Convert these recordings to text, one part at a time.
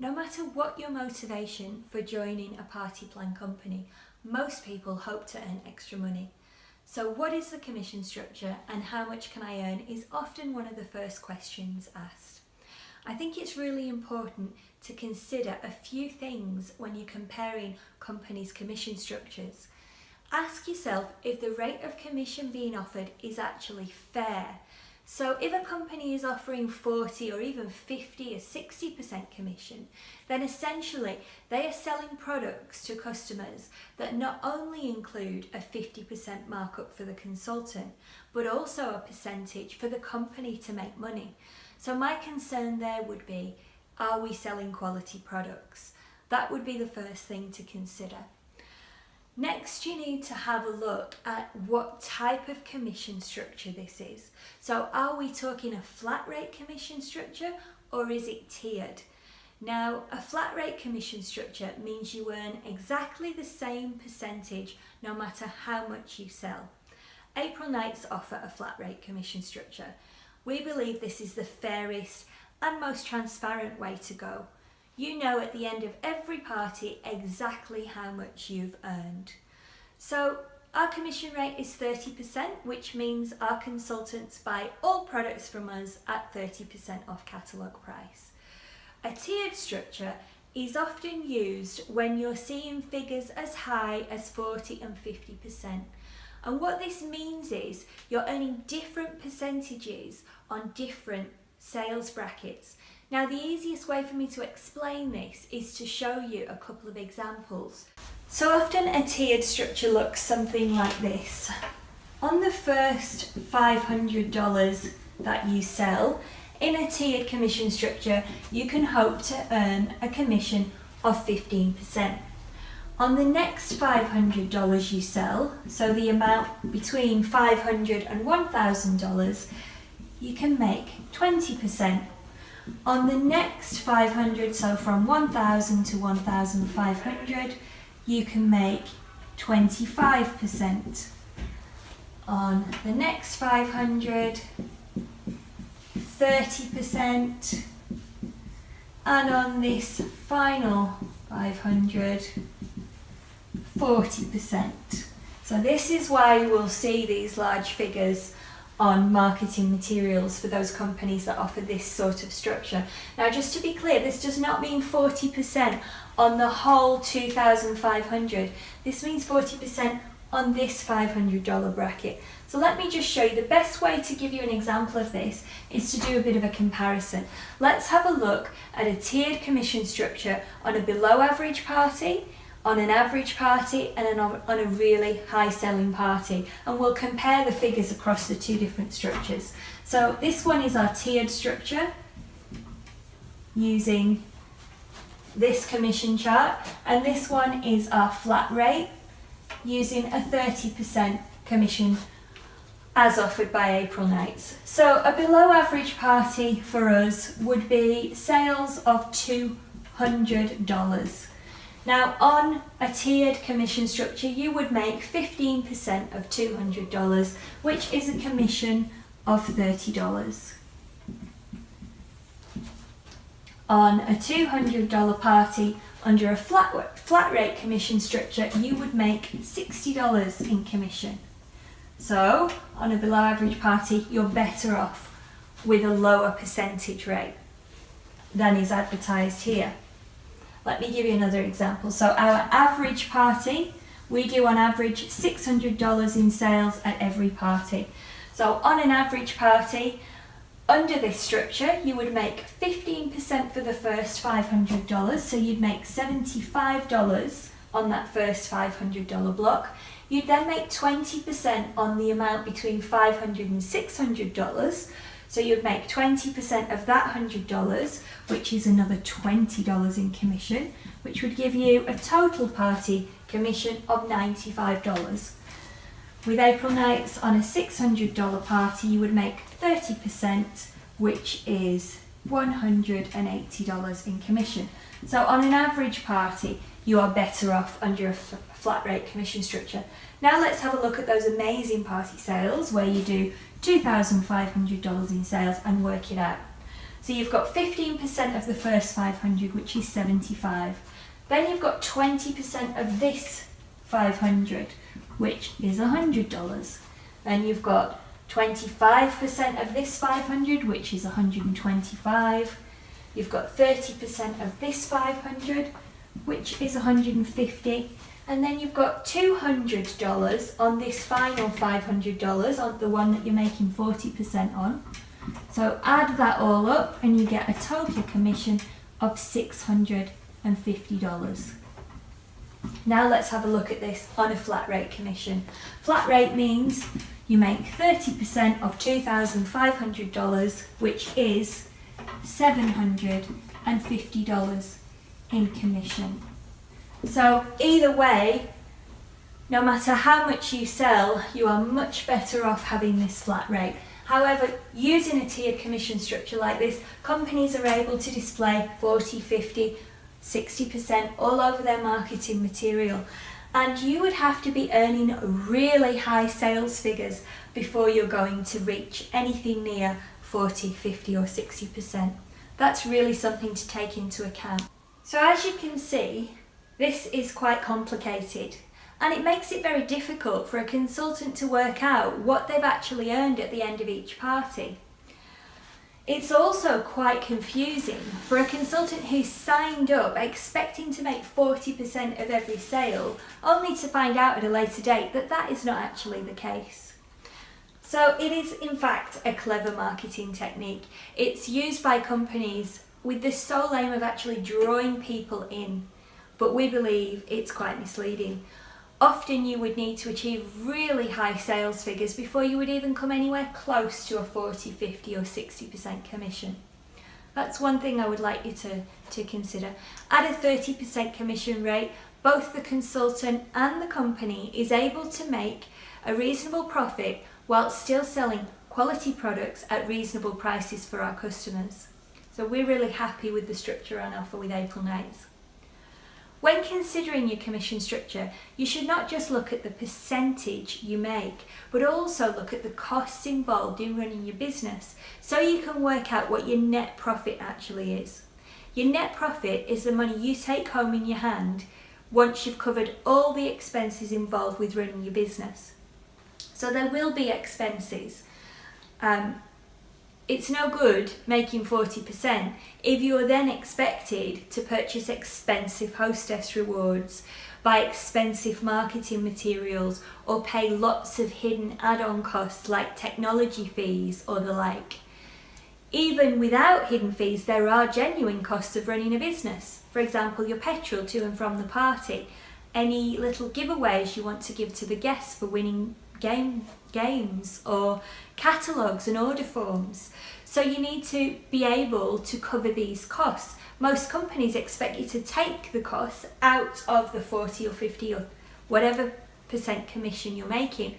No matter what your motivation for joining a party plan company, most people hope to earn extra money. So what is the commission structure and how much can I earn is often one of the first questions asked. I think it's really important to consider a few things when you're comparing companies' commission structures. Ask yourself if the rate of commission being offered is actually fair. So if a company is offering 40 or even 50 or 60% commission, then essentially they are selling products to customers that not only include a 50% markup for the consultant, but also a percentage for the company to make money. So my concern there would be, are we selling quality products? That would be the first thing to consider. Next, you need to have a look at what type of commission structure this is. So are we talking a flat rate commission structure or is it tiered? Now, a flat rate commission structure means you earn exactly the same percentage no matter how much you sell. April Nights offer a flat rate commission structure. We believe this is the fairest and most transparent way to go. You know at the end of every party exactly how much you've earned. So our commission rate is 30%, which means our consultants buy all products from us at 30% off catalogue price. A tiered structure is often used when you're seeing figures as high as 40 and 50%. And what this means is you're earning different percentages on different sales brackets. Now, the easiest way for me to explain this is to show you a couple of examples. So often a tiered structure looks something like this. On the first $500 that you sell, in a tiered commission structure, you can hope to earn a commission of 15%. On the next $500 you sell, so the amount between $500 and $1,000, you can make 20%. On the next 500, so from 1,000 to 1,500, you can make 25%. On the next 500, 30%. And on this final 500, 40%. So this is why you will see these large figures on marketing materials for those companies that offer this sort of structure. Now, just to be clear, this does not mean 40% on the whole 2,500. This means 40% on this $500 bracket. So let me just show you the best way to give you an example of this is to do a bit of a comparison. Let's have a look at a tiered commission structure on a below average party, on an average party and on a really high selling party, and we'll compare the figures across the two different structures. So this one is our tiered structure using this commission chart, and this one is our flat rate using a 30% commission as offered by April Nights. So a below average party for us would be sales of $200. Now, on a tiered commission structure, you would make 15% of $200, which is a commission of $30. On a $200 party, under a flat rate commission structure, you would make $60 in commission. So, on a below average party, you're better off with a lower percentage rate than is advertised here. Let me give you another example. So our average party, we do on average $600 in sales at every party. So on an average party, under this structure, you would make 15% for the first $500. So you'd make $75 on that first $500 block. You'd then make 20% on the amount between $500 and $600. So you'd make 20% of that $100, which is another $20 in commission, which would give you a total party commission of $95. With April Nights on a $600 party, you would make 30%, which is $180 in commission. So on an average party, you are better off under a flat rate commission structure. Now let's have a look at those amazing party sales where you do $2,500 in sales and work it out. So you've got 15% of the first 500, which is 75. Then you've got 20% of this 500, which is $100. Then you've got 25% of this 500, which is 125. You've got 30% of this 500, which is 150. And then you've got $200 on this final $500, on the one that you're making 40% on. So add that all up and you get a total commission of $650. Now let's have a look at this on a flat rate commission. Flat rate means you make 30% of $2,500, which is $750 in commission. So either way, no matter how much you sell, you are much better off having this flat rate. However, using a tiered commission structure like this, companies are able to display 40, 50, 60% all over their marketing material. And you would have to be earning really high sales figures before you're going to reach anything near 40, 50 or 60%. That's really something to take into account. So as you can see, this is quite complicated, and it makes it very difficult for a consultant to work out what they've actually earned at the end of each party. It's also quite confusing for a consultant who's signed up expecting to make 40% of every sale, only to find out at a later date that that is not actually the case. So it is in fact a clever marketing technique. It's used by companies with the sole aim of actually drawing people in, but we believe it's quite misleading. Often you would need to achieve really high sales figures before you would even come anywhere close to a 40, 50 or 60% commission. That's one thing I would like you to consider. At a 30% commission rate, both the consultant and the company is able to make a reasonable profit while still selling quality products at reasonable prices for our customers. So we're really happy with the structure on offer with April Nights. When considering your commission structure, you should not just look at the percentage you make, but also look at the costs involved in running your business, so you can work out what your net profit actually is. Your net profit is the money you take home in your hand once you've covered all the expenses involved with running your business. So there will be expenses. It's no good making 40% if you're then expected to purchase expensive hostess rewards, buy expensive marketing materials, or pay lots of hidden add-on costs like technology fees or the like. Even without hidden fees, there are genuine costs of running a business. For example, your petrol to and from the party, any little giveaways you want to give to the guests for winning games, or catalogues and order forms. So you need to be able to cover these costs. Most companies expect you to take the costs out of the 40 or 50 or whatever percent commission you're making.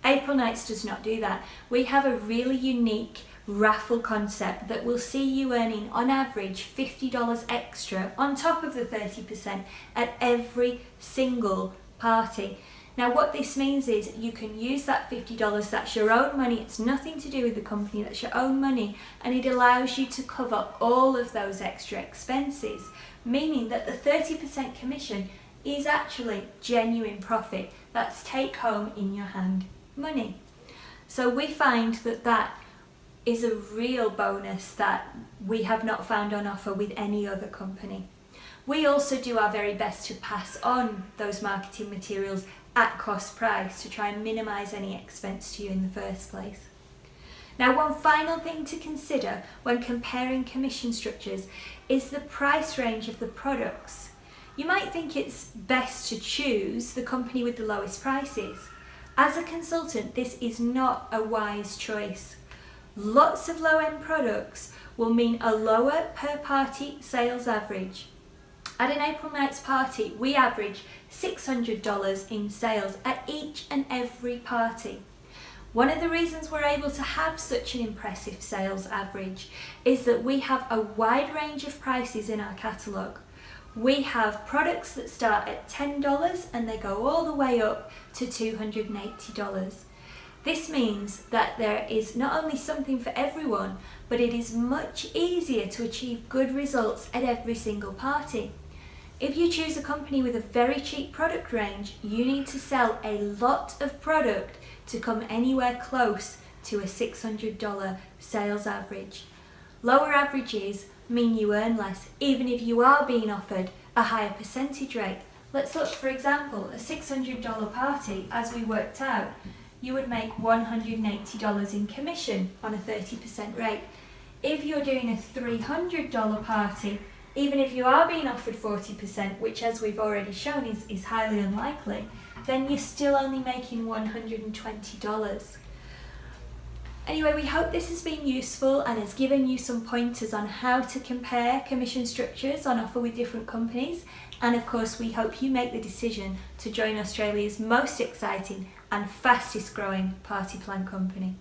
April Nights does not do that. We have a really unique raffle concept that will see you earning on average $50 extra on top of the 30% at every single party. Now what this means is you can use that $50, that's your own money, it's nothing to do with the company, that's your own money, and it allows you to cover all of those extra expenses, meaning that the 30% commission is actually genuine profit, that's take home in your hand money. So we find that that is a real bonus that we have not found on offer with any other company. We also do our very best to pass on those marketing materials at cost price to try and minimise any expense to you in the first place. Now, one final thing to consider when comparing commission structures is the price range of the products. You might think it's best to choose the company with the lowest prices. As a consultant, this is not a wise choice. Lots of low-end products will mean a lower per party sales average. At an April Nights party, we average $600 in sales at each and every party. One of the reasons we're able to have such an impressive sales average is that we have a wide range of prices in our catalogue. We have products that start at $10 and they go all the way up to $280. This means that there is not only something for everyone, but it is much easier to achieve good results at every single party. If you choose a company with a very cheap product range, you need to sell a lot of product to come anywhere close to a $600 sales average. Lower averages mean you earn less, even if you are being offered a higher percentage rate. Let's look, for example, a $600 party, as we worked out, you would make $180 in commission on a 30% rate. If you're doing a $300 party, even if you are being offered 40%, which as we've already shown is highly unlikely, then you're still only making $120. Anyway, we hope this has been useful and has given you some pointers on how to compare commission structures on offer with different companies. And of course, we hope you make the decision to join Australia's most exciting and fastest growing party plan company.